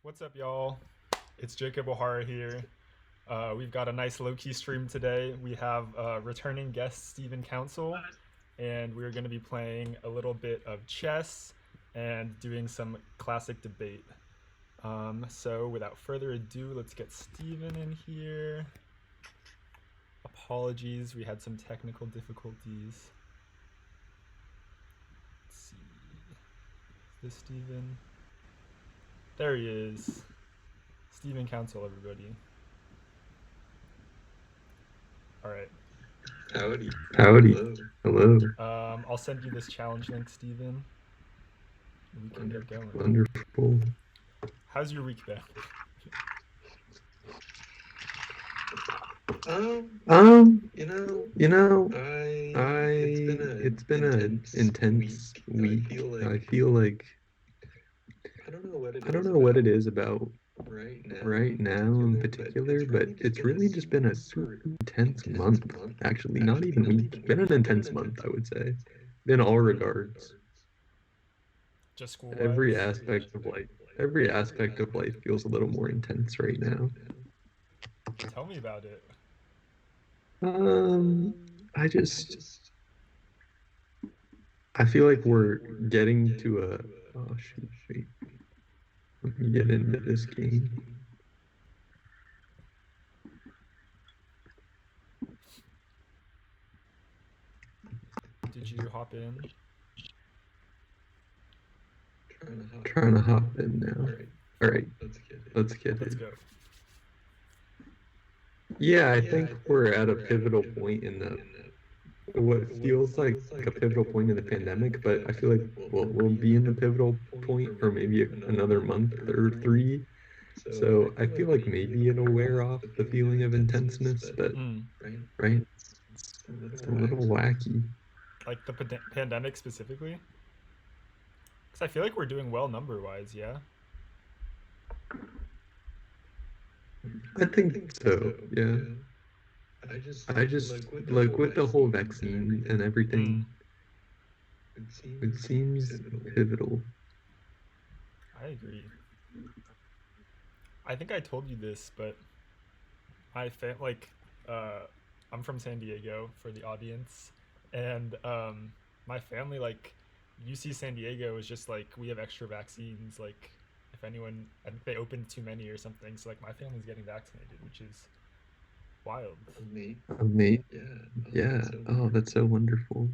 What's up, y'all? It's jacobhohara here. We've got a nice low-key stream today. We have returning guest Stephen Council, and we're going to be playing a little bit of chess and doing some classic debate. So without further ado, let's get Stephen in here. Apologies, we had some technical difficulties. Let's see. Is this Stephen? There he is. Stephen Council, everybody. All right. Howdy. Howdy. Hello. I'll send you this challenge link, Stephen. We can get going. Wonderful. How's your week been? It's been an intense week. I feel like I don't know what it is about right now in particular, but it's really just been a super intense month. Actually, not even week. Been an intense month, I would say, in all regards. Just school wise? Every aspect of life feels a little more intense right now. Tell me about it. Um, I just I feel like we're getting to a oh shoot, wait. Let me get into this game. Did you hop in? Trying to hop in now. All right, let's get Let's it. go. Yeah, I think we're at a pivotal point in the what feels like a pivotal point in the pandemic, but I feel like we'll be in the pivotal point for maybe another month or three. So I feel like maybe it'll wear off the feeling of intenseness, but right, it's a little wacky. Like the pandemic specifically? Because I feel like we're doing well number wise, yeah? I think so, yeah. I just like with the whole vaccine and everything, it seems pivotal. I agree. I think I told you this, but like, uh, I'm from San Diego for the audience, and my family, like, UC San Diego is just like, we have extra vaccines. Like, if anyone, I think they opened too many or something. So, like, my family's getting vaccinated, which is wild. Mate, yeah. Oh, that's so wonderful.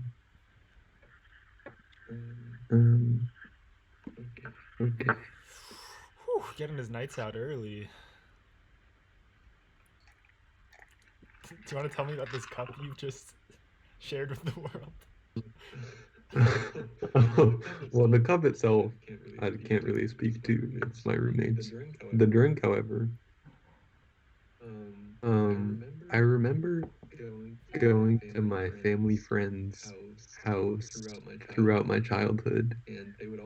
Um, okay. Whew, getting his nights out early. Do you want to tell me about this cup you've just shared with the world? Well, the cup itself, I can't really speak to. It's my roommate's. The drink, however, I remember going to my family friend's house throughout my childhood,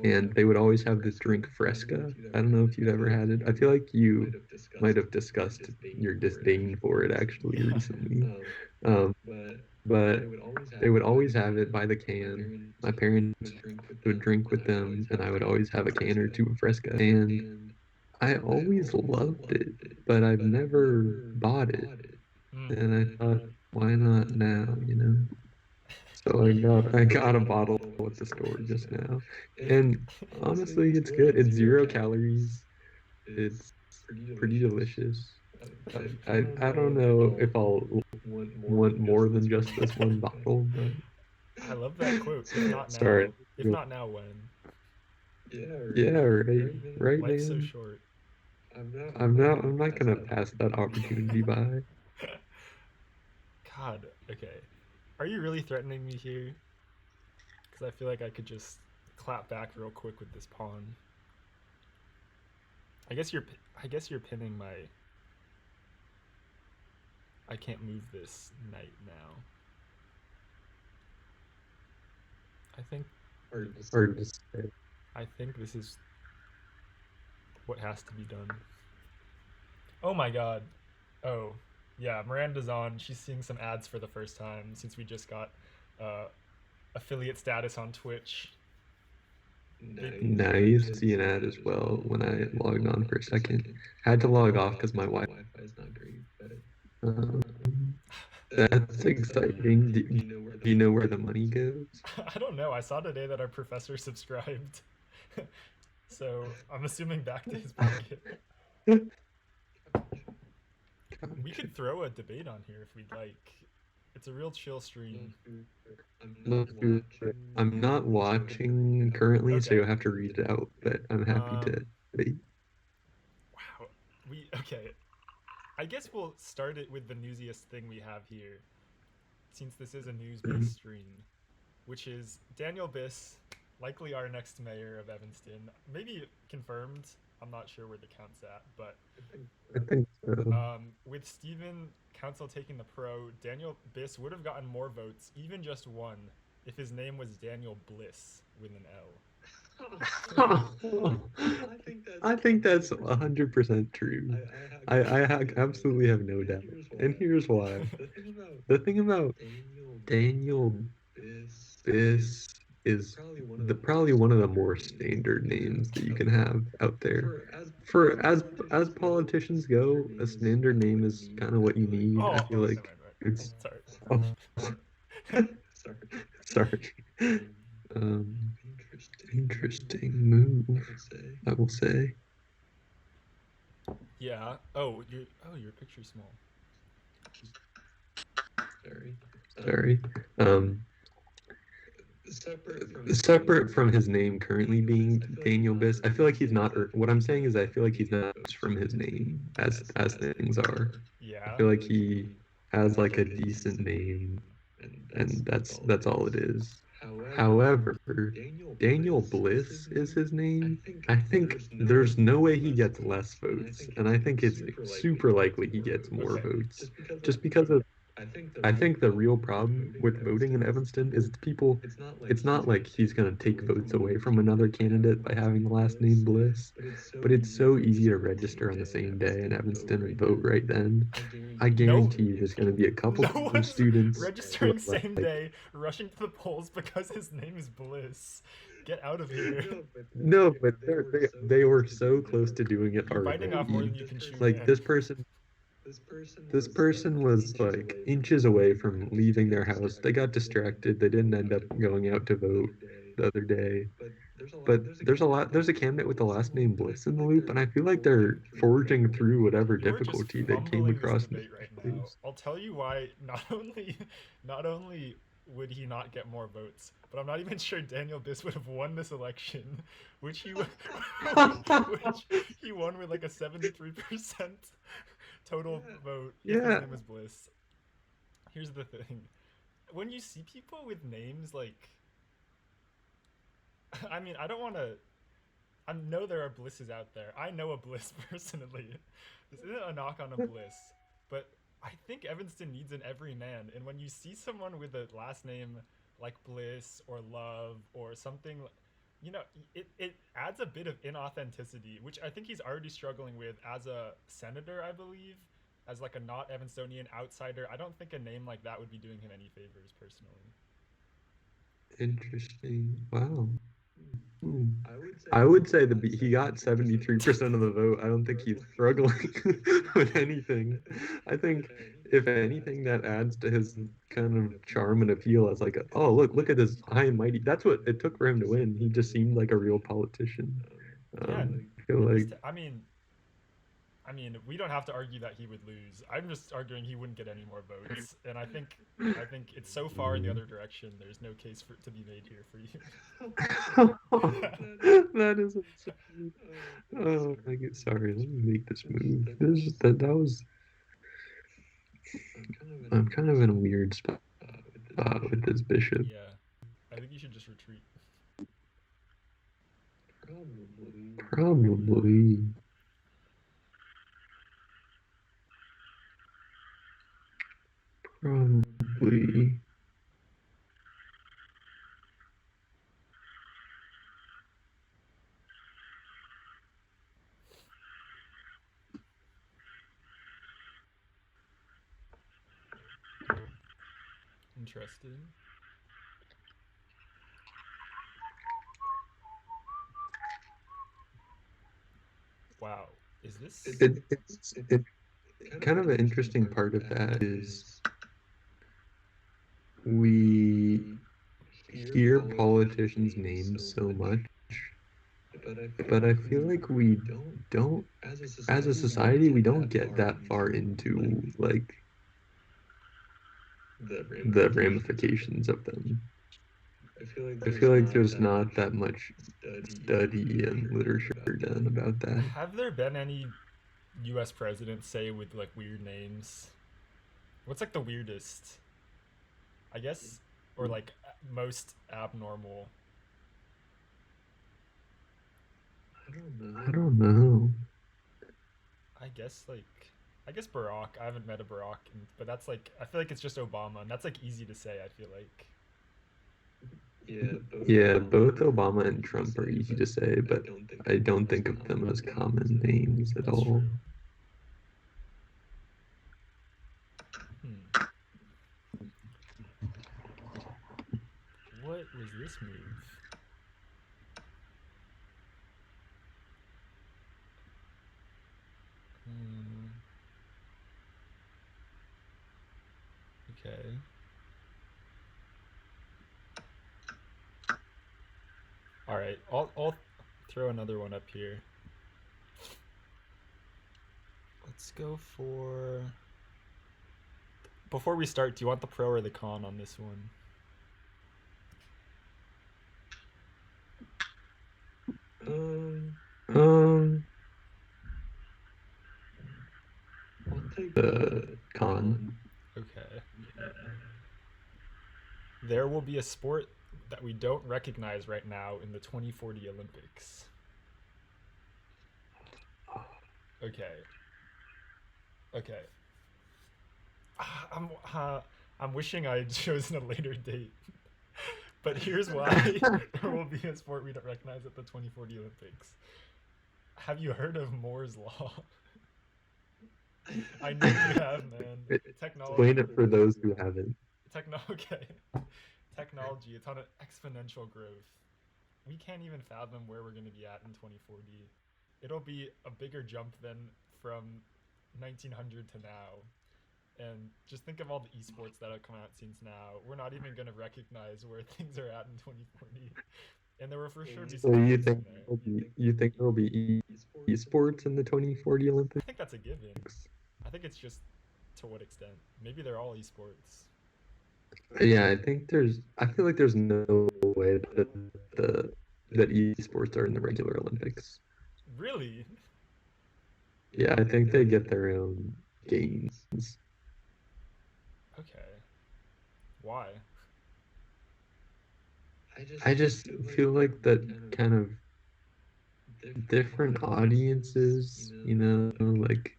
and they would always have this drink Fresca. I don't know if you've ever had it. I feel like you might have discussed your disdain for it actually Yeah. recently. Um, but they would always have it by the can. My parents would drink with them, and I would always have a can or two of Fresca. And I always loved it, but I've never bought it. Mm. And I thought, why not now, you know? So I got a bottle at the store just now. And honestly, it's good. It's 0 calories. It's pretty delicious. I don't know if I'll want more than just this one bottle, but I love that quote. If not now, sorry. if not now, when? Yeah, right. Right, Life's so man. short. I'm not gonna pass that opportunity by. God, okay. Are you really threatening me here? Because I feel like I could just clap back real quick with this pawn. I guess you're. I guess you're pinning my. I can't move this knight now. I think. Hard to say. I think this is what has to be done. Oh my god. Oh, yeah. Miranda's on. She's seeing some ads for the first time since we just got uh, affiliate status on Twitch. Big. Now I used to see an ad as well when I logged on for a second. Had to log off because my Wi-Fi is not great. Um, that's exciting. Do you know where the money goes? I don't know. I saw today that our professor subscribed. So I'm assuming back to his pocket. We Gotcha. could throw a debate on here if we'd like. It's a real chill stream. Let's do it. I'm not watching currently, so Okay. you'll have to read it out, but I'm happy to Um. wait. Wow. We okay. I guess we'll start it with the newsiest thing we have here, since this is a news-based stream, which is Daniel Biss, likely our next mayor of Evanston. Maybe confirmed. I'm not sure where the count's at, but I think so. with Stephen Council taking the pro, Daniel Biss would have gotten more votes, even just one, if his name was Daniel Bliss with an L. I think that's 100% true. Absolutely have no doubt. And here's why. The thing about Daniel Biss is probably one of the more standard names that you can have out there. For as politicians go, a standard name is kind of what you need. I Oh, feel never like mind. it's Sorry. oh, sorry. Um, interesting move, I will say. Yeah. Your picture's small. Sorry. Um, Separate from his name currently being Daniel Biss, I feel like he's not. What I'm saying is, I feel like he's not from his name as things are. I Yeah. feel like he has like a decent name, and that's all it is. However, Daniel Bliss is his name. I think there's no way he gets less votes, and I think it's super likely he gets more Okay. votes, just because of I think the real problem with voting in Evanston is people, it's not like he's going to take votes away from another candidate by having the last name Bliss, but it's so easy to register on the same day in Evanston and vote right then. I No, guarantee you there's going to be a couple no of one's students who registering are same like, day, rushing to the polls because his name is Bliss. Get out of here. no, but they were so close to doing it You're biting off more already. than you can chew, Like man. this person was like inches away from leaving their house. They got distracted. They didn't end up going out to vote the other day. But there's a candidate with the last name Bliss in the loop, and I feel like they're forging through whatever You are just difficulty they came fumbling this across in the debate right first now. place. I'll tell you why. Not only would he not get more votes, but I'm not even sure Daniel Biss would have won this election, which he which he won with like a 73% total vote if his Yeah. name was Bliss. Here's the thing. When you see people with names like I mean, I don't want to I know there are Blisses out there. I know a Bliss personally. This isn't a knock on a Bliss, but I think Evanston needs an everyman. And when you see someone with a last name like Bliss or Love or something, it adds a bit of inauthenticity, which I think he's already struggling with as a senator, I believe, as like a not Evanstonian outsider. I don't think a name like that would be doing him any favors personally. Interesting. Wow. Hmm. I would say he got 73% of the vote. I don't think he's struggling with anything. I think if anything that adds to his kind of charm and appeal as like, oh look at this high and mighty. That's what it took for him to win. He just seemed like a real politician. Yeah, I feel in like I mean, we don't have to argue that he would lose. I'm just arguing he wouldn't get any more votes, and I think it's so far in the other direction. There's no case for to be made here for you. that is insane. Oh my God, sorry, let me make this move. That was I'm kind of in a weird spot with this bishop. Yeah, I think you should just retreat. Probably. Probably. Interesting. Wow. Is this? It kind of an interesting part of that is we hear politicians' names so much, but I feel like we don't, as a society, we don't get that far into like the ramifications of them. I feel like there's not that much study and literature done about that. Have there been any U.S. presidents say with like weird names? What's like the weirdest? I guess, or like most abnormal. I don't know. I guess Barack. I haven't met a Barack, but that's like I feel like it's just Obama, and that's like easy to say. I feel like. Yeah, both Obama and Trump are easy to say, but I don't think of them as common names at That's all. true. Hmm. What was this move? Hmm. Okay. All right. I'll throw another one up here. Let's go for. Before we start, do you want the pro or the con on this one? Um, the con. Okay. There will be a sport that we don't recognize right now in the 2040 Olympics. Okay. Okay. I'm I'm wishing I had chosen a later date. But here's why there will be a sport we don't recognize at the 2040 Olympics. Have you heard of Moore's Law? I know you have, man. Explain Technology. it for those who haven't. Okay. Technology, it's on an exponential growth. We can't even fathom where we're going to be at in 2040. It'll be a bigger jump than from 1900 to now. And just think of all the esports that have come out since now. We're not even going to recognize where things are at in 2040. And there will for sure be So some sports in there. you think there'll be esports in the 2040 I Olympics? think that's a given. I think it's just to what extent. Maybe they're all esports. Yeah, I feel like there's no way that the that esports are in the regular Olympics. Really? Yeah, I think they get their own games. Okay. Why? I just feel like that kind of different audiences, like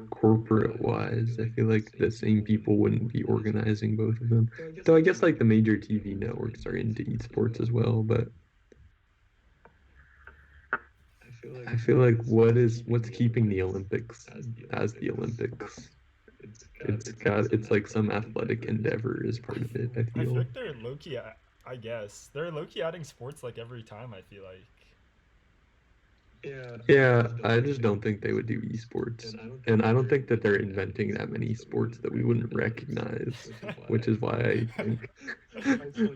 corporate wise, I feel like the same people wouldn't be organizing both of them. Though I guess like the major TV networks are into esports as well, but I feel like what's keeping the Olympics as the Olympics? It's like some athletic endeavor is part of it, I I feel feel. like they're low key. I guess they're low key adding sports like every time. I feel like. Yeah, I just don't think they would do esports. And I don't think that they're inventing that many sports that we wouldn't recognize, which is why I think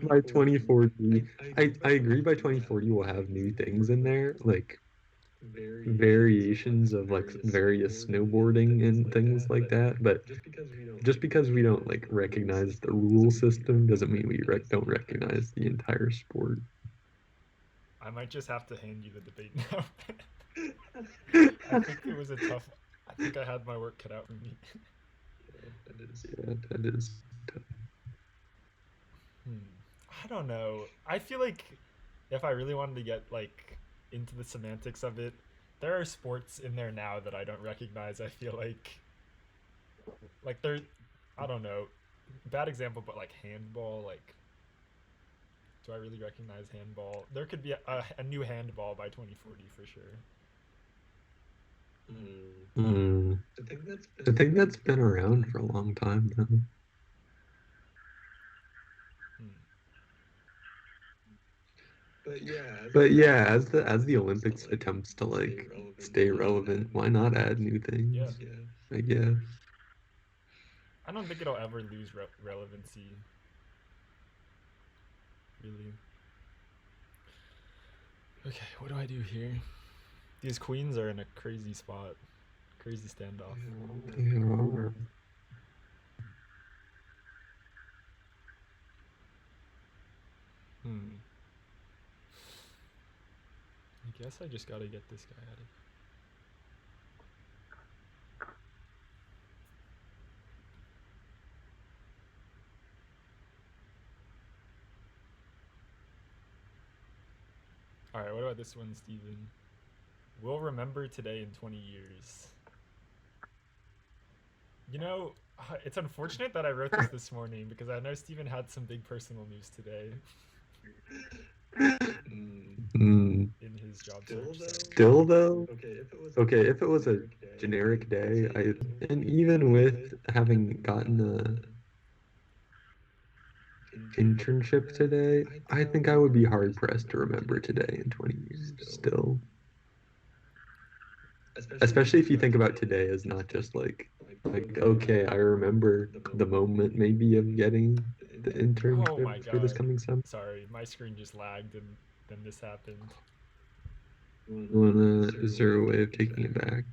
by 2040, I agree by 2040 we'll have new things in there, like variations of like various snowboarding and things like that. But just because we don't like recognize the rule system doesn't mean we don't recognize the entire sport. I might just have to hand you the debate now. I think it was a tough. I think I had my work cut out for me. Yeah, that is tough. Hmm. I don't know. I feel like if I really wanted to get like into the semantics of it, there are sports in there now that I don't recognize. I feel like they're I don't know. Bad example, but like handball, like do I really recognize handball? There could be a new handball by 2040 for sure. Hmm. I think that's been around for a long time now. Hmm. But yeah, as the Olympics attempts to like stay relevant, why not add new Yeah. things? I guess. I don't think it'll ever lose relevancy. Really. Okay, what do I do here? These queens are in a crazy spot. Crazy standoff. Yeah. I guess I just gotta get this guy out of here. Alright, what about this one, Steven? We'll remember today in 20 years. You know, it's unfortunate that I wrote this morning because I know Steven had some big personal news today Mm. in his job search. So. Still though, okay, if it was a generic day, and even with having gotten a internship today, I think I would be hard pressed to remember today in 20 years still. Especially if you think about today as not just like okay, I remember the moment maybe of getting the Oh my internship for this god. coming summer. Sorry, my screen just lagged and then this happened. Is there a way of taking it back?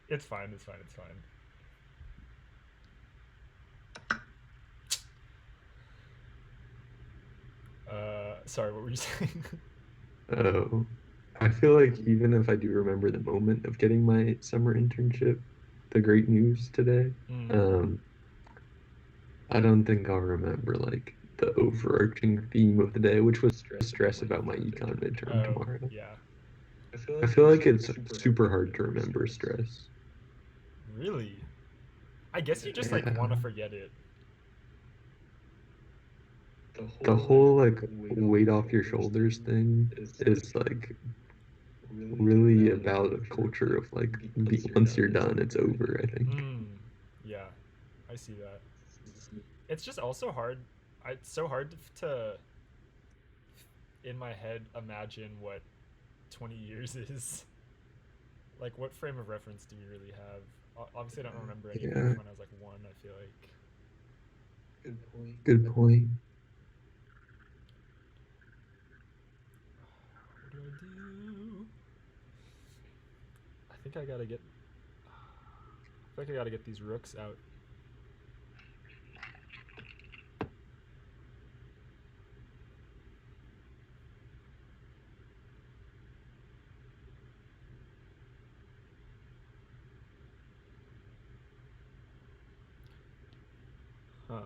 It's fine, it's fine, it's fine. Sorry, what were you saying? Oh, I feel like even if I do remember the moment of getting my summer internship, the great news today, I don't think I'll remember like the overarching theme of the day, which was stress about my econ midterm tomorrow. Yeah. I feel like it's super hard to remember stress. Really? I guess you just Yeah. like want to forget it. The whole like weight off your shoulders thing is like really about a culture of like once you're done, it's over, I think. Yeah, I see that. It's just also hard. It's so hard to, in my head, imagine what 20 years is. Like, what frame of reference do we really have? Obviously, I don't remember anything Yeah. from when I was like one, I feel like. Good point. What do I do? I think I gotta get. I feel like I gotta get these rooks out. Huh.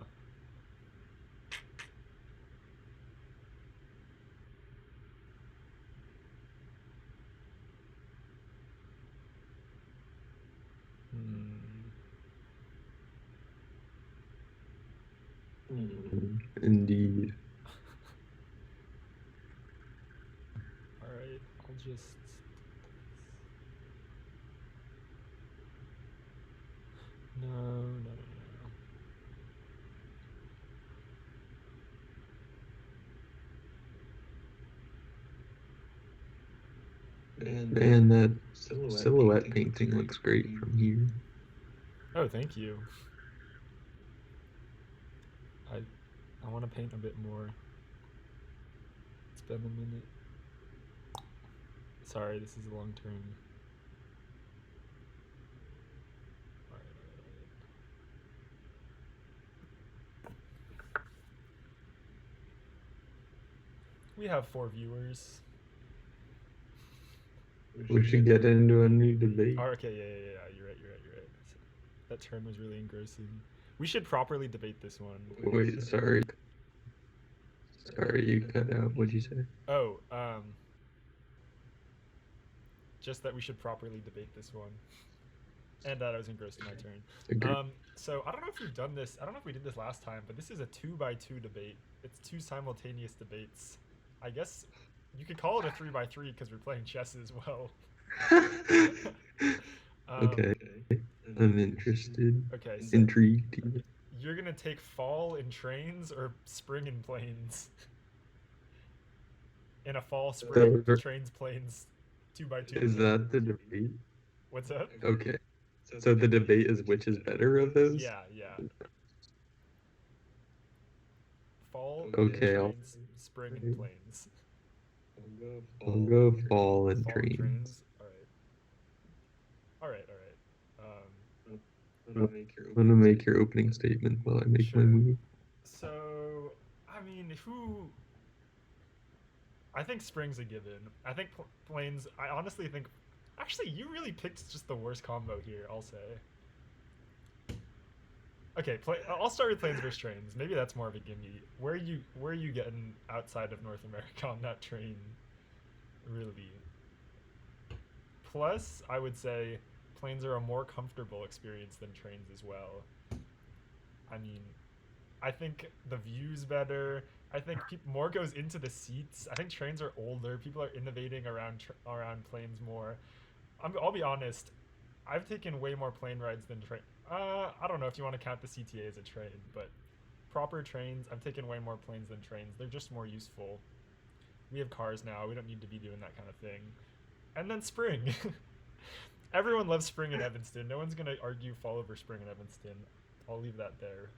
Indeed. Alright, I'll just. No, no, no, no, Man, that silhouette painting looks great from here. Oh, thank you. I want to paint a bit more. It's been a minute. Sorry, this is a long term. We have 4 viewers. We should get into a new debate. Oh, okay, yeah. You're right. That term was really engrossing. We should properly debate this one. Wait, sorry. Sorry, you cut out. What'd you say? Oh, just that we should properly debate this one. And that I was engrossed in my turn. Agreed. So I don't know if we've done this. I don't know if we did this last time, but this is a 2x2 debate. It's 2 simultaneous debates. I guess you could call it a 3x3 because we're playing chess as well. Okay, I'm interested. Okay, so Intrigued. you're gonna take fall in trains or spring in planes. In a fall, spring, So trains, planes, two by two is debate. that the debate? What's up? Okay. So the debate is which is better of those? Yeah, yeah. Fall in Okay, trains, spring in planes. I'll go fall and Fall in trains. trains. All right. All right. All right. I'm gonna make your opening statement while I make my Sure. move. So, I mean, who? I think spring's a given. I think planes. I honestly think. Actually, you really picked just the worst combo here. I'll say. Okay, I'll start with planes versus trains. Maybe that's more of a gimme. Where are you getting outside of North America on that train? Really. Plus, I would say planes are a more comfortable experience than trains as well. I mean, I think the view's better. I think more goes into the seats. I think trains are older. People are innovating around planes more. I'll be honest. I've taken way more plane rides than train. I don't know if you want to count the CTA as a train, but proper trains, I've taken way more planes than trains. They're just more useful. We have cars now. We don't need to be doing that kind of thing. And then spring. Everyone loves spring in Evanston. No one's gonna argue fall over spring in Evanston. I'll leave that there.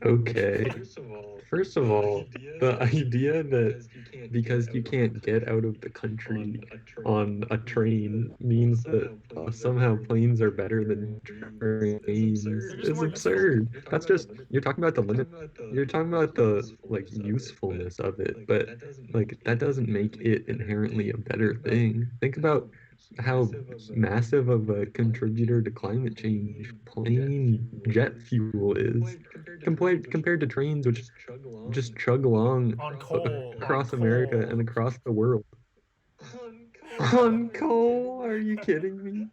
Okay. First of all, the idea that because you can't get out of the country on a train means that somehow planes are better than trains They're just is more useful. absurd. That's just you're talking about the limit. You're talking about the like usefulness of it, but like that doesn't make it inherently a better thing. Think about how massive of a contributor to climate change plain jet fuel is compared to trains which just chug along On across America coal. and across the world. On coal? Are you kidding me?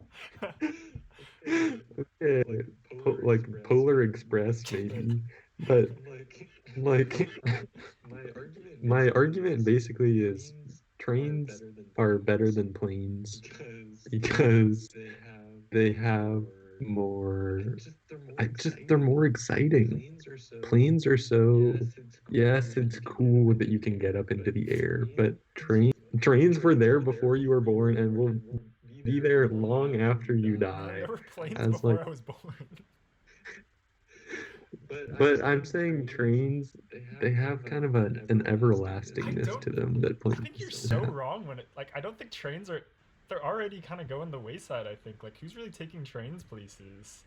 Okay, like Polar Express maybe, but like my argument basically is trains are better than planes because they have more they're more exciting. Planes are so yes, it's cool that you can get up into the air, but trains were there before you were born and will be there long after you Man, die there were planes as before like I was born. but I'm saying trains they have kind of an I everlastingness don't. to them that I think you're planes don't so have. wrong when it. Like, I don't think trains are. They're already kind of going the wayside, I think. Like, who's really taking trains places?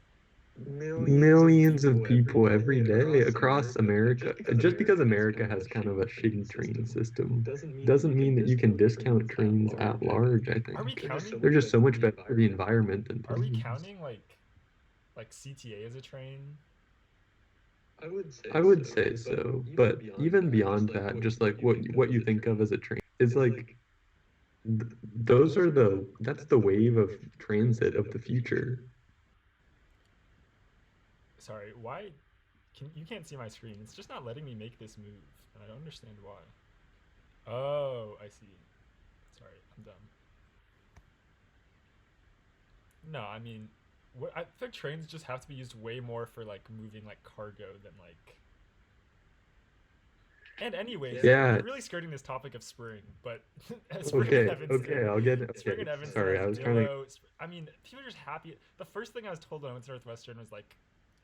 Millions of people every day across America. Just because America has kind of a shitty train system doesn't mean that you can discount trains at large, I Are we think. counting. They're just so much better for the environment than Are we planes. counting, like CTA as a train? I would say so, but even beyond that, just like what you think of as a train is like those are that's the wave of transit of the future. Sorry, why. You can't see my screen. It's just not letting me make this move, and I don't understand why. Oh, I see. Sorry, I'm dumb. No, I mean, I think trains just have to be used way more for like moving like cargo than like. And anyways, Yeah, we're really skirting this topic of spring, but spring in okay, Evanston, I'll get spring okay. in Evanston Sorry, has I was trying to Willow. I mean, people are just happy. The first thing I was told when I went to Northwestern was like,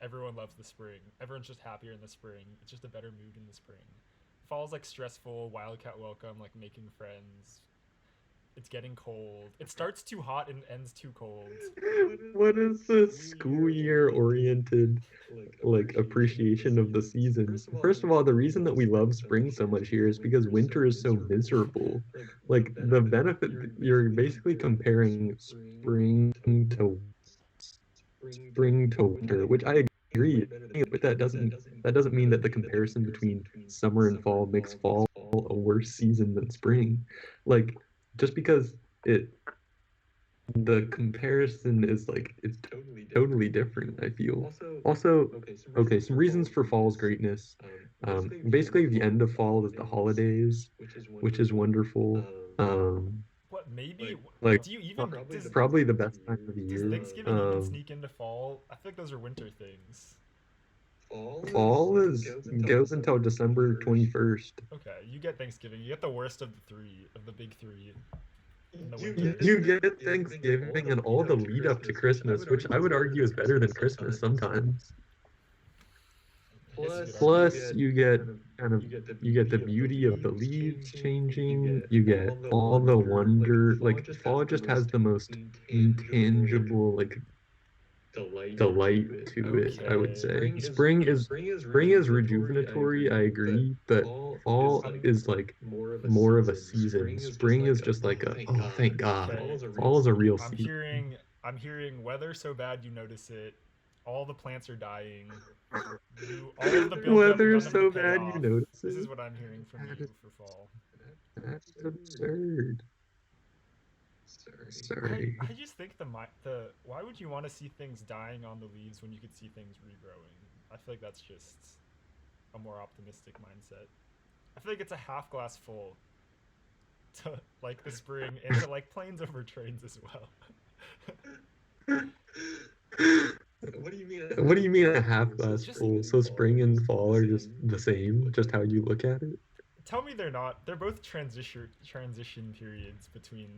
everyone loves the spring. Everyone's just happier in the spring. It's just a better mood in the spring. Fall's like stressful, wildcat welcome, like making friends. It's getting cold. It starts too hot and ends too cold. what is the school year oriented like appreciation of the seasons? First of all, the reason that we love spring so much here is because winter is so miserable. Like the benefit you're basically comparing spring to winter, which I agree, but that doesn't mean that the comparison between summer and fall makes fall a worse season than spring. Like just because it the comparison is like it's totally different, I feel. Also, okay, some reasons for fall's greatness. Basically the end of fall is the holidays, which is wonderful. Um, Maybe. Like Do you even probably the best time of the does year. Thanksgiving even sneak into fall? I feel like those are winter things. Fall is goes until December 21st. Okay, you get Thanksgiving. You get the worst of the three of the big three in the You winter. get Thanksgiving and all the lead up to Christmas, which I would argue is better than Christmas sometimes. I guess you could argue that. Plus, you get you get the beauty of the leaves changing. You get all the wonder. Like fall just has the most intangible delight to it, I would Okay. say. Spring is rejuvenatory, I agree, but fall I'm is like more of a season. Spring is just like a oh thank God. okay. Fall is a real I'm season. hearing I'm hearing weather so bad you notice it. All the plants are dying. You all of the build up, Weather none is of the so bad you payoff. notice This is it. what I'm hearing from That you is, for fall. that is absurd. Sorry. I just think the why would you want to see things dying on the leaves when you could see things regrowing? I feel like that's just a more optimistic mindset. I feel like it's a half glass full to like the spring and to like planes over trains as well. What do you mean a half glass Just full? So spring and fall are just the same, just how you look at it? tell me they're not. They're both transition periods between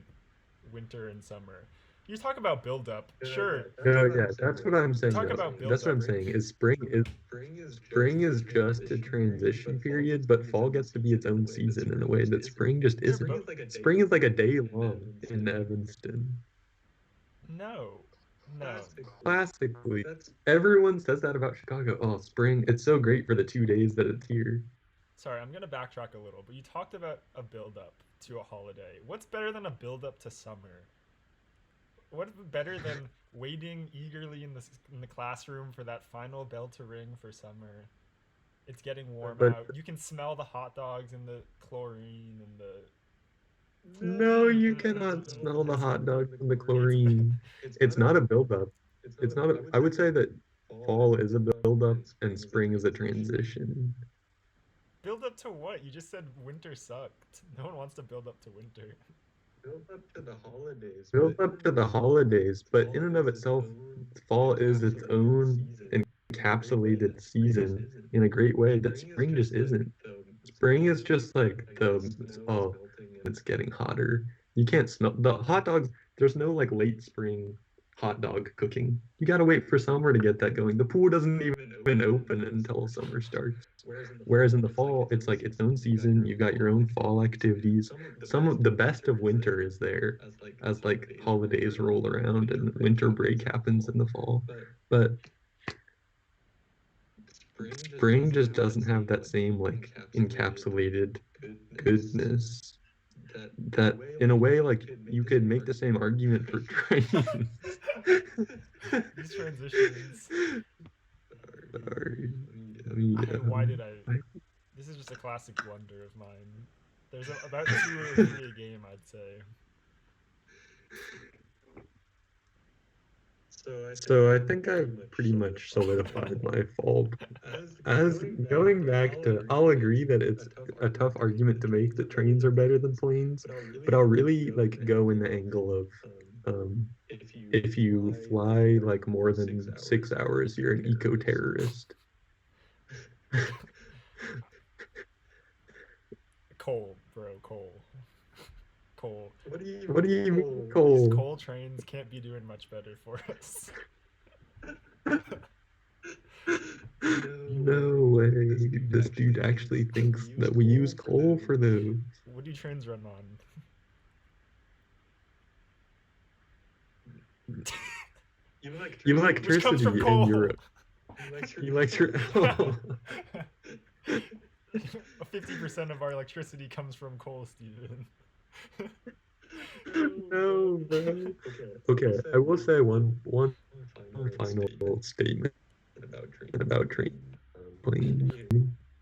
winter and summer. You talk about build up. Sure, No, yeah, that's what I'm saying talk though. about build That's what up. I'm saying is spring is just a transition period, but fall gets to be its own season in a way that spring just They're isn't. both Spring is like a day long in Evanston. no, no. Classically, everyone says that about Chicago. Oh, spring, it's so great for the 2 days that it's here. Sorry, I'm gonna backtrack a little, but you talked about a build up to a holiday. What's better than a build up to summer? What's better than waiting eagerly in the classroom for that final bell to ring for summer? It's getting warm But out. You can smell the hot dogs and the chlorine and the. no, you cannot smell the hot dog from the chlorine. It's not a buildup. It's not a, I would say that fall is a buildup and spring is a transition. Build up to what? You just said winter sucked. No one wants to build up to winter. Build up to the holidays, but in and of itself, fall is its own encapsulated season in a great way that spring just isn't. Spring is just like oh, it's getting hotter. You can't smell the hot dogs. There's no like late spring hot dog cooking. You gotta wait for summer to get that going. The pool doesn't even open until summer starts. Whereas in the fall, it's like its own season. You've got your own fall activities. Some of the best of winter is there as like holidays roll around and winter break happens in the fall. But spring just doesn't have that same like encapsulated goodness that in a way like you could make the same argument for trains. These transitions. Sorry. I mean, Why did I? This is just a classic blunder of mine. There's about 2 or 3 a game, I'd say. So I think I've pretty much solidified my fall. As going back to, I'll agree that it's a tough argument to make that trains are better than planes, but I'll really like go in the angle of if you fly like more than 6 hours, you're an eco-terrorist. Coal, bro, coal. Coal. What do you mean These coal? coal trains can't be doing much better for us. No way. This dude actually thinks that we use coal for those. What do trains run on? Which comes from Electricity in coal. Europe. Oh. 50% of our electricity comes from coal, Steven. No, bro. Okay, I will say one final statement about train planes.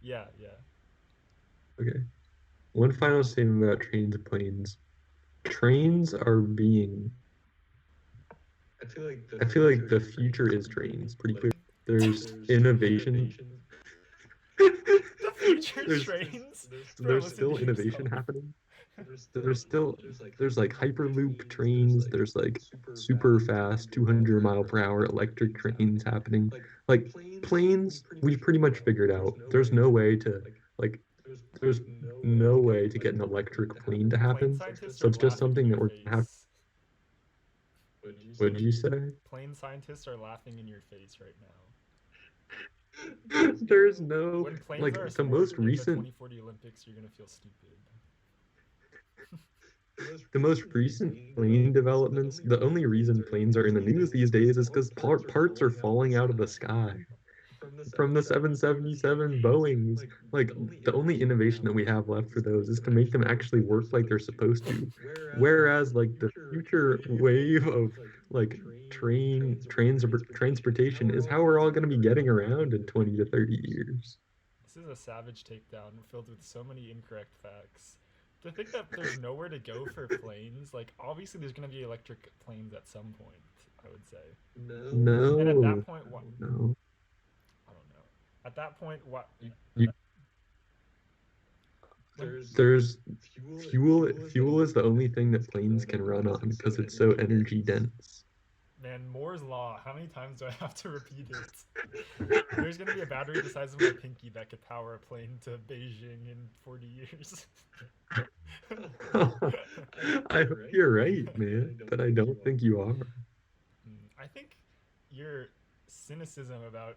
Yeah, yeah. Okay. One final statement about trains and planes. Trains are being I feel like the future is trains, pretty clear. There's innovation. The future There's trains. Bro, there's listen still to innovation yourself. happening. there's like hyperloop trains, there's like super fast 200 mile per hour electric trains happening. Like planes, we pretty much figured out. Like there's no way to get an electric plane to Plane happen. scientists So are it's just laughing in something your that we're gonna have. face. What did you say? Plane scientists are laughing in your face right now. There's no When planes are a like the sport most in the recent 2040 Olympics, you're gonna feel stupid. the most recent plane developments, the only reason planes are in the news these days is because parts are falling out of the sky from the 777 Boeings. Like the only innovation that we have left for those is to make them actually work like they're supposed to. Whereas like the future wave of like transportation is how we're all going to be getting around in 20 to 30 years. This is a savage takedown filled with so many incorrect facts. To think that there's nowhere to go for planes, like obviously there's gonna be electric planes at some point, I would say. And at that No, point, what? no. I don't know. At that point, what? You, When there's fuel is the only thing that planes can run on because it's so energy dense. man, Moore's law. How many times do I have to repeat it? There's gonna be a battery the size of my pinky that could power a plane to Beijing in 40 years. I hope you're right, man, but I don't think you are. I think your cynicism about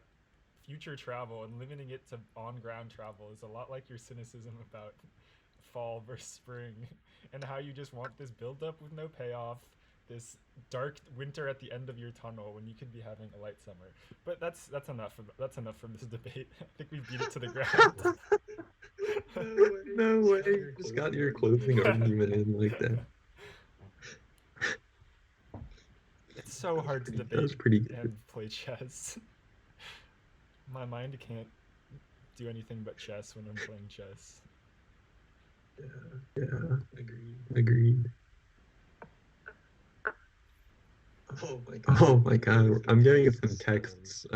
future travel and limiting it to on ground travel is a lot like your cynicism about fall versus spring and how you just want this buildup with no payoff, this dark winter at the end of your tunnel when you could be having a light summer. But that's enough. That's enough from this debate. I think we beat it to the ground. No way. You just got your closing argument in like that. It's so hard to That debate was pretty good. and play chess. My mind can't do anything but chess when I'm playing chess. Yeah, agreed. Oh my God, I'm getting some texts.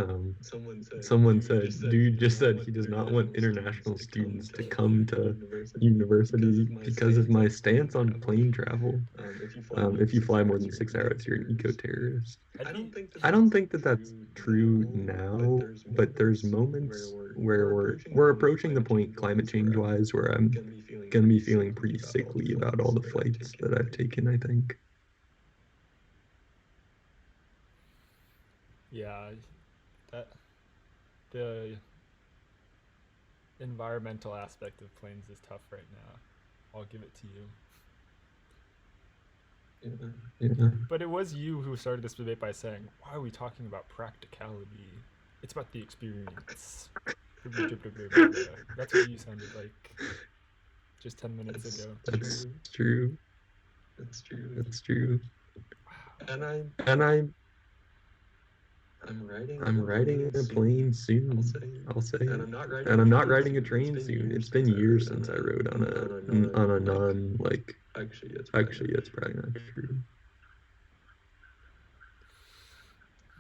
Someone said, dude just said he does not want international students to come to university because of my stance on plane travel. If you fly more than 6 hours, you're an eco-terrorist. I'd be I don't think that that's true now, but there's moments where we're approaching the point climate change wise where I'm gonna be feeling pretty sickly about all the flights that I've taken, I think. yeah, that the environmental aspect of planes is tough right now. I'll give it to you. Yeah. But it was you who started this debate by saying, "Why are we talking about practicality? It's about the experience." That's what you sounded like just 10 minutes ago. That's true. That's true. Wow. And I'm riding in a plane soon, I'll say. And I'm not riding a train soon. It's been years since I rode on a non like actually it's probably not true.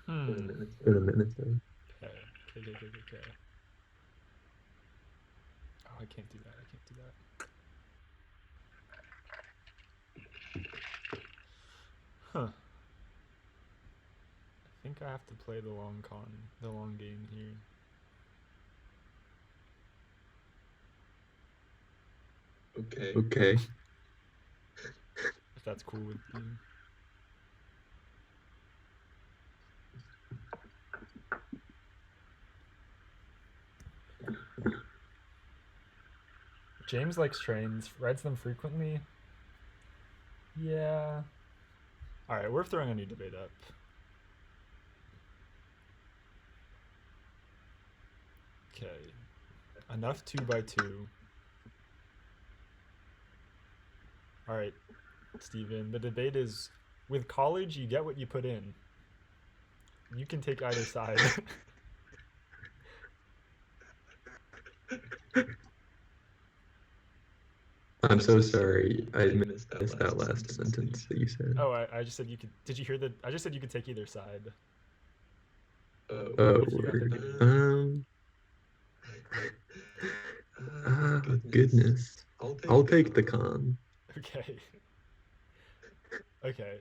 It's been a minute though. Okay. Oh, I can't do that. Huh. I think I have to play the long game here. Okay. If that's cool with you. James likes trains, rides them frequently. Yeah. Alright, we're throwing a new debate up. Okay. Enough 2x2. Alright, Steven. The debate is with college, you get what you put in. You can take either side. I'm so sorry. I missed that last sentence that you said. Oh, I just said you could. Did you hear the? I just said you could take either side. Oh, word. Goodness. I'll take the con. Okay. Okay.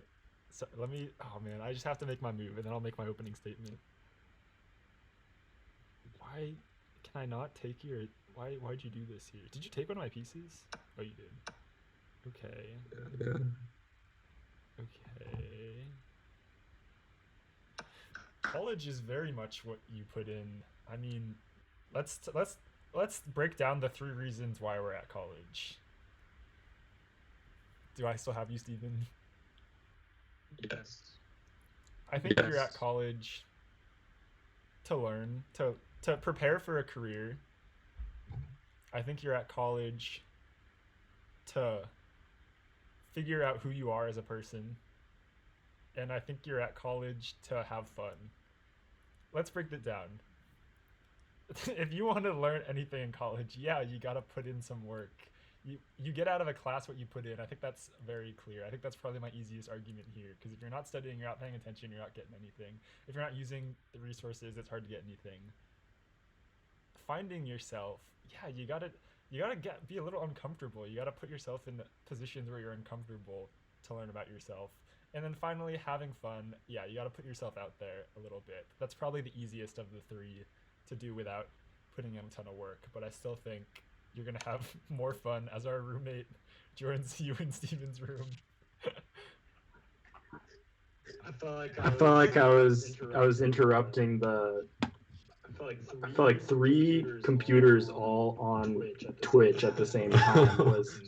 So let me. Oh man, I just have to make my move, and then I'll make my opening statement. Why can I not take your? Why'd you do this here? Did you take one of my pieces? Oh, you did. Okay. Yeah. Okay. College is very much what you put in. I mean, let's break down the 3 reasons why we're at college. Do I still have you, Steven? Yes. I think you're at college to learn, to prepare for a career. I think you're at college to figure out who you are as a person. And I think you're at college to have fun. Let's break that down. If you want to learn anything in college, yeah, you got to put in some work. You get out of a class what you put in. I think that's very clear. I think that's probably my easiest argument here, because if you're not studying, you're not paying attention, you're not getting anything. If you're not using the resources, it's hard to get anything. Finding yourself, yeah, you gotta be a little uncomfortable. You gotta put yourself in positions where you're uncomfortable to learn about yourself. And then finally, having fun. Yeah, you gotta put yourself out there a little bit. That's probably the easiest of the 3 to do without putting in a ton of work. But I still think you're gonna have more fun as our roommate joins you in Steven's room. I felt like I was interrupting I felt like 3 computers all on Twitch at the same time was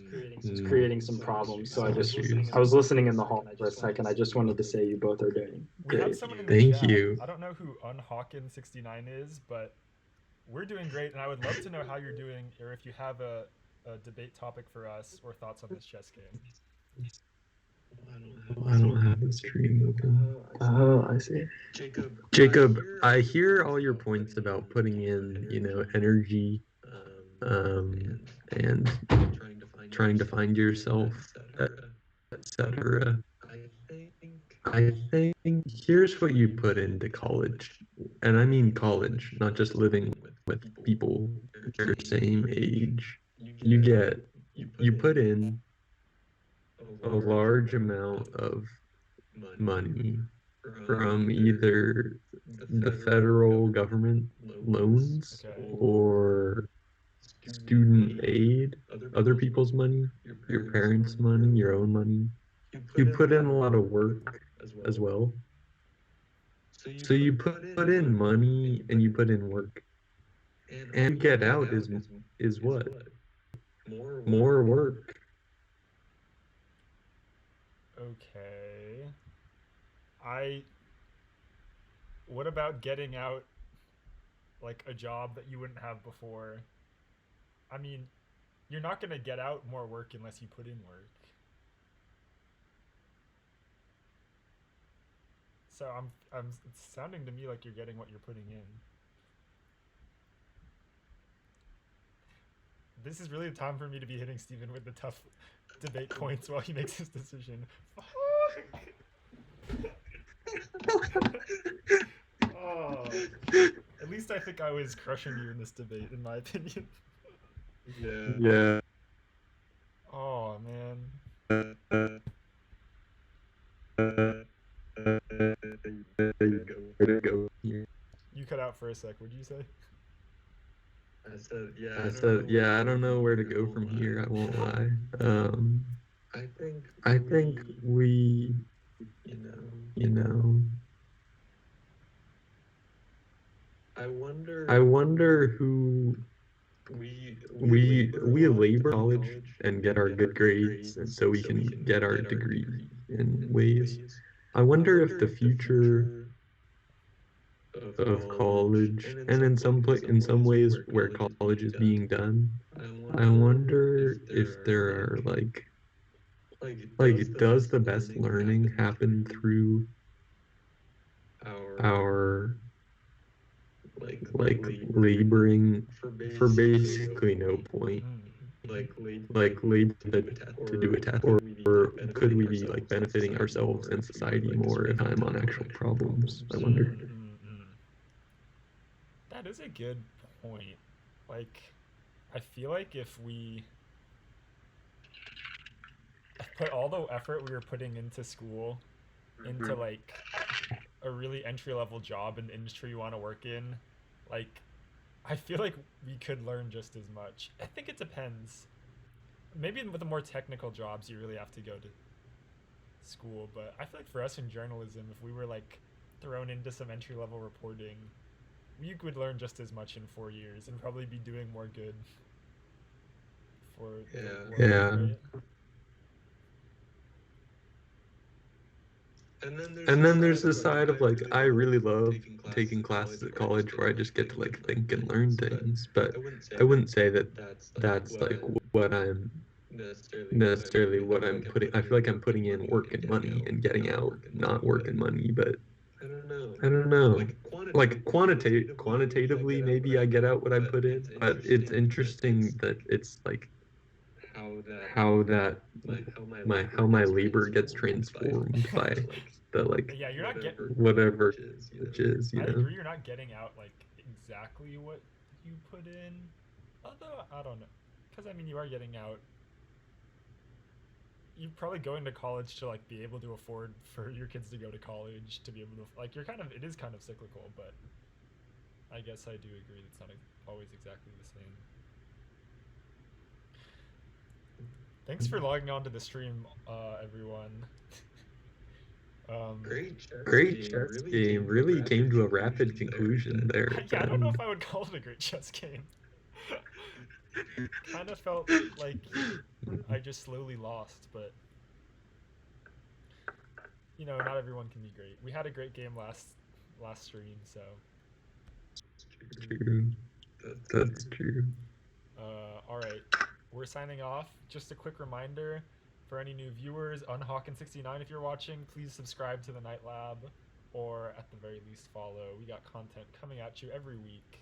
creating some problems. So I was listening in the hall for a second. I just wanted to say you both are doing We have great. someone in the Thank chat. you. I don't know who Unhawken69 is, but we're doing great, and I would love to know how you're doing, or if you have a debate topic for us or thoughts on this chess game. I don't have the stream open. Oh, I see. Jacob, I hear all your points about putting in, energy, and trying to find yourself, etc. I think here's what you put into college, and I mean college, not just living with people your same age. You put in a large amount of money from either the federal government loans Okay. or student aid, other people's money, your parents' money, your own money. You put in a lot of work as well. So you put in money and you put in work. And get out is what? More work. Okay. What about getting out, like a job that you wouldn't have before? I mean, you're not gonna get out more work unless you put in work. So it's sounding to me like you're getting what you're putting in. This is really the time for me to be hitting Steven with the tough debate points while he makes his decision. Oh. At least I think I was crushing you in this debate, in my opinion. Yeah. Oh, man. Where to go here? You cut out for a sec. What'd you say? I said, yeah, I don't know where to go from here. I won't lie. I think we, you know, I wonder who we labor college and get our good grades, and so we can get our degree in ways. I wonder if the future of college, and in some ways where college is being done, I wonder if there are does the best learning happen through our laboring for basically no point, labor to do a test, or could we be benefiting ourselves and society more if I'm on actual problems? I wonder. Mm-hmm. That is a good point. I feel like if we put all the effort we were putting into school into like a really entry level job in the industry you want to work in, like I feel like we could learn just as much. I think it depends. Maybe with the more technical jobs, you really have to go to school. But I feel like for us in journalism, if we were like thrown into some entry level reporting, we could learn just as much in 4 years and probably be doing more good for the world, Yeah. right? And then there's this side of like I really love taking classes at college where I just get to like think and learn things, but I wouldn't say that that's like what I'm necessarily what I'm putting. I feel like I'm putting in work and money and getting out not work and money, but I don't know. Like quantitatively, maybe I get out what I put in, but it's interesting that it's like how that how my labor gets transformed by the like Yeah, you're not getting. whatever which is, you I know. agree. You're not getting out like exactly what you put in. Although I don't know, because I mean you are getting out. You're probably going to college to like be able to afford for your kids to go to college to be able to like you're kind of it is kind of cyclical, but I guess I do agree it's not always exactly the same. Thanks for logging on to the stream, everyone. Great chess game really came to a rapid conclusion there. Yeah, I don't know if I would call it a great chess game. Kind of felt like I just slowly lost, but you know, not everyone can be great. We had a great game last stream, so True. That's true. all right, we're signing off. Just a quick reminder for any new viewers, Unhawken69, if you're watching, please subscribe to the Night Lab, or at the very least follow. We got content coming at you every week,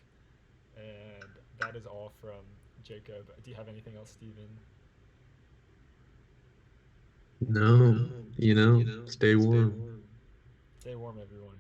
and that is all from Jacob. Do you have anything else, Steven? No, you know, stay warm. Stay warm, everyone.